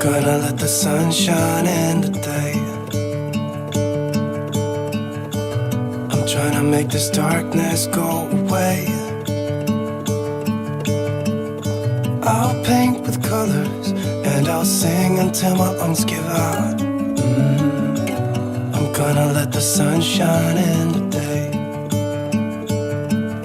gonna let the sun shine in today. I'm trying to make this darkness go away. I'll paint with colors and I'll sing until my lungs give out. I'm gonna let the sun shine in today.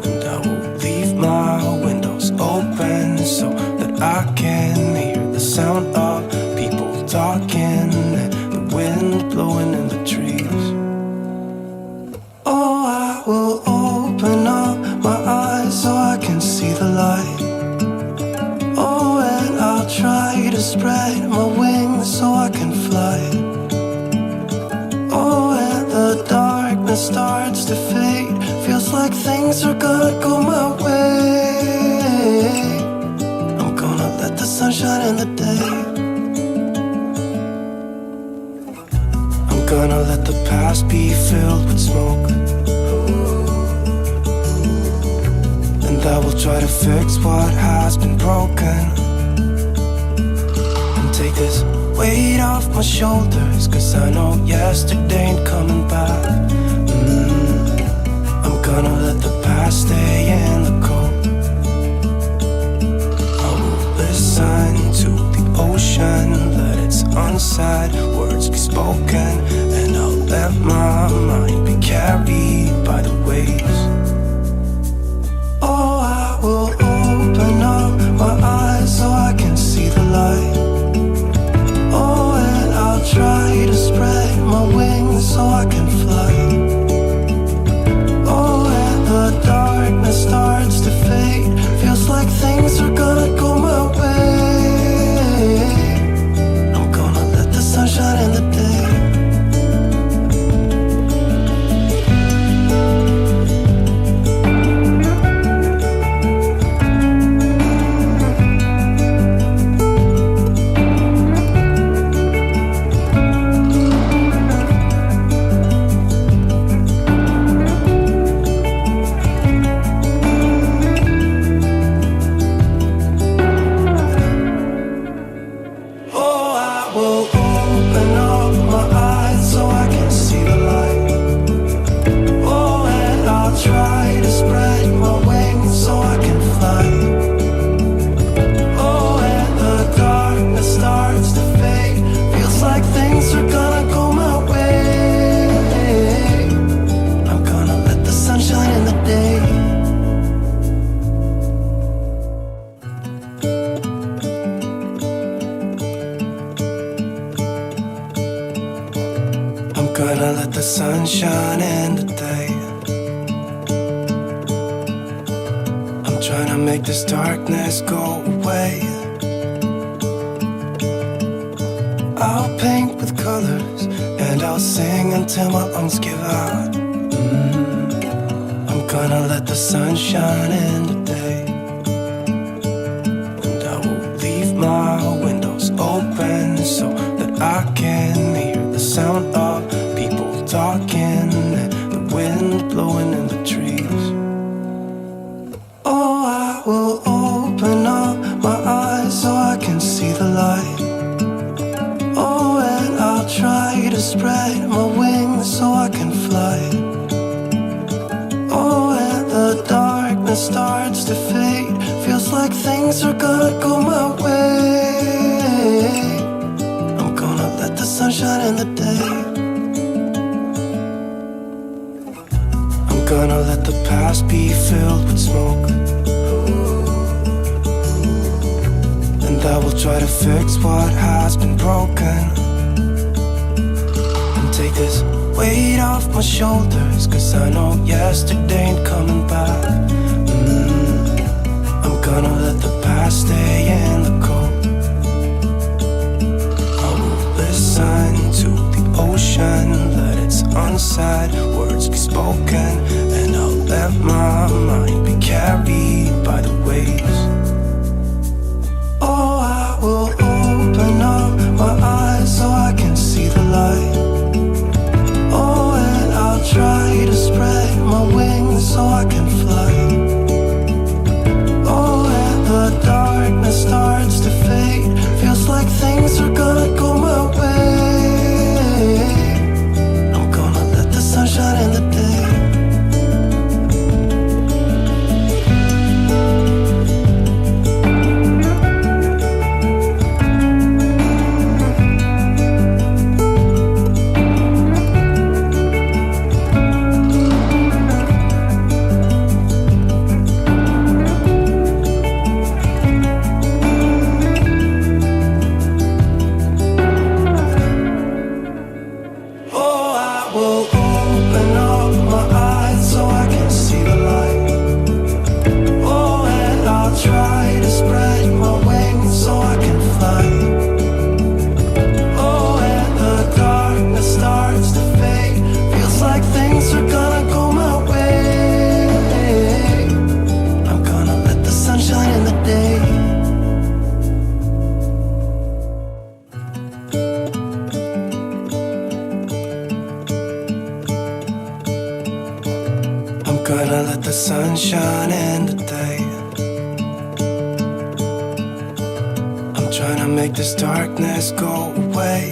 And I will leave my windows open so that I can hear the sound of people talking and the wind blowing in the trees. Oh, I will open up my eyes so I can see the light. Oh, and I'll try to spread my wings so I can fly. Oh, and the darkness starts to fade. Feels like things are gonna go my way. I'm gonna let the sun shine in the day. I'm gonna let the past be filled with smoke. And I will try to fix what has been broken. And take this weight off my shoulders, 'cause I know yesterday ain't coming back. I'm gonna let the past stay in the cold. I will listen to the ocean, let its unsaid words be spoken. And I'll let my mind be carried by the waves. Oh, I will open up my eyes so I can see the light. Oh, and I'll try to spread my wings so I can fly. Oh, and the darkness starts to fade. Feels like things are gonna go my way. I'm gonna let the sun shine in the day. Gonna let the sun shine in today. I'm trying to make this darkness go away. I'll paint with colors and I'll sing until my lungs give out. I'm gonna let the sun shine in today. And I will leave my windows open so that I can hear the sound of talking, the wind blowing in the trees. Oh, I will open up my eyes so I can see the light. Oh, and I'll try to spread my wings so I can fly. Oh, and the darkness starts to fade. Feels like things are gonna go my way. I'm gonna let the sun shine in the day. Gonna let the past be filled with smoke. And I will try to fix what has been broken. And take this weight off my shoulders, 'cause I know yesterday ain't coming back. I'm gonna let the past stay in the cold. I will listen to the ocean, let its unsaid words be spoken. And I'll let my mind be carried by the waves. Oh, I will open up my eyes so I can see the light. Oh, and I'll try to spread my wings so I can fly. Oh, and the darkness starts to fade. Feels like things are gonna gonna let the sun shine in today. I'm trying to make this darkness go away.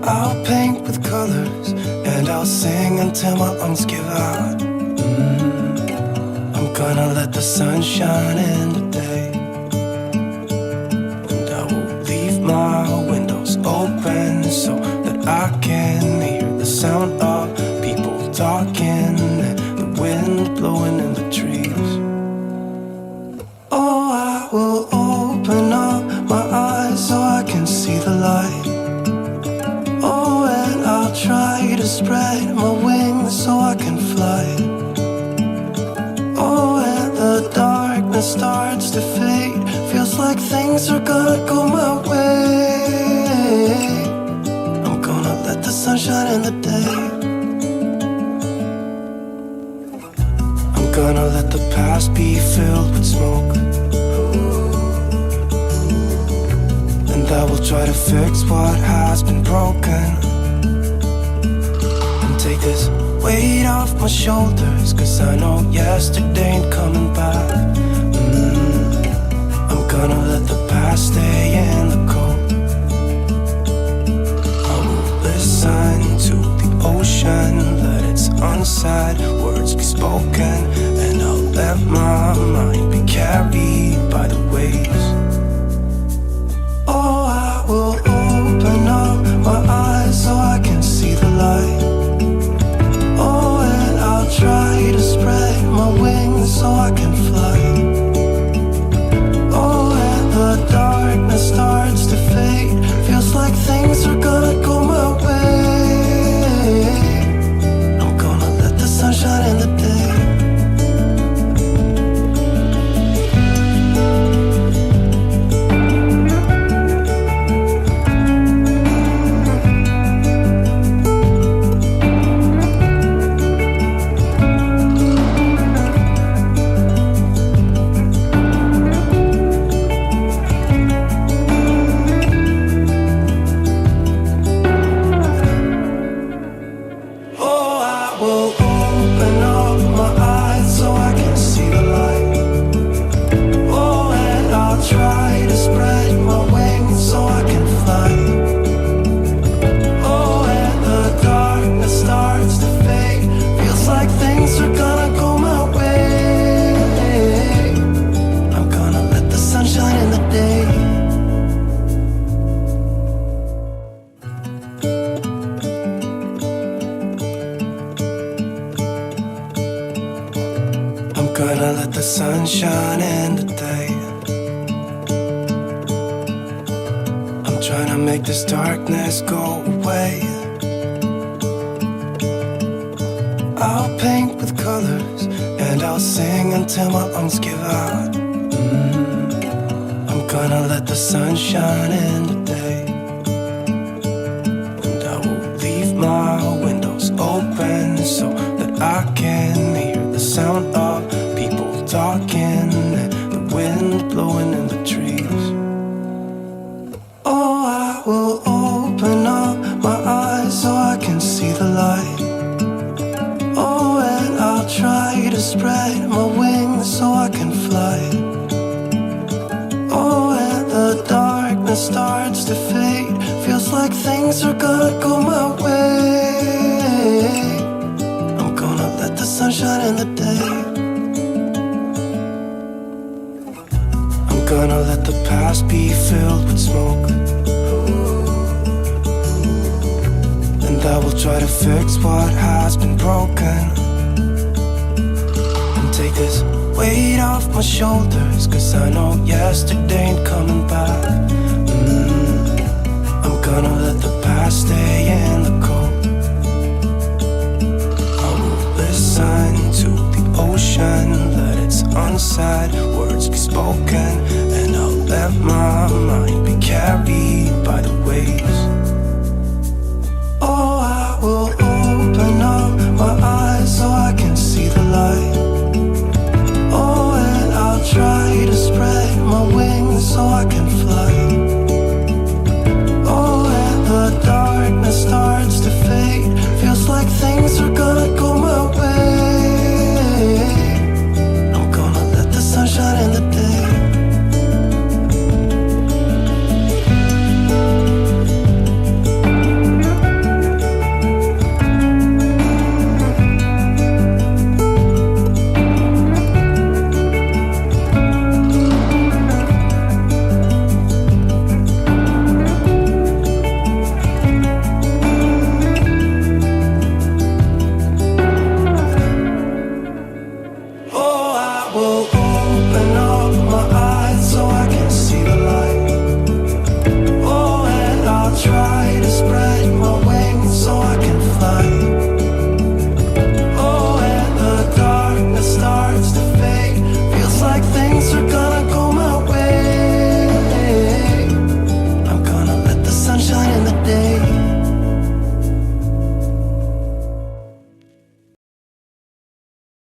I'll paint with colors and I'll sing until my lungs give out. I'm gonna let the sun shine in today. And I will leave my windows open so that I can hear the sound of people talking and the wind blowing in the trees. Oh, I will open up my eyes so I can see the light. Oh, and I'll try to spread my wings so I can fly. Oh, and the darkness starts to fade. Feels like things are gonna go my way. I'm gonna let the sun shine in the day. I'm gonna let the past be filled with smoke. And I will try to fix what has been broken. And take this weight off my shoulders, 'cause I know yesterday ain't coming back. I'm gonna let the past stay in the cold. I will listen to the ocean, let its unsaid words be spoken. And I'll let my mind be carried by the waves. Oh, I will open up my eyes so I can see the light. Oh, and I'll try to spread my wings so I can fly. Oh, and the darkness starts to fade. Feels like things are gonna go my way. I'm gonna let the sun shine in the day. Gonna let the sun shine in today. I'm trying to make this darkness go away. I'll paint with colors and I'll sing until my lungs give out. I'm gonna let the sun shine in today. And I will leave my windows open so that I can hear the sound of people talking and the wind blowing in the trees. Oh, I will open up my eyes so I can see the light. Oh, and I'll try to spread my wings so I can fly. Oh, and the darkness starts to fade. Feels like things are gonna go my way. I'm gonna let the sun shine in the day. Gonna let the past be filled with smoke. And I will try to fix what has been broken. And take this weight off my shoulders, 'cause I know yesterday ain't coming back. I'm gonna let the past stay in the cold. I will listen to the ocean, let its unsaid words be spoken. And I'll let my mind be carried by the waves.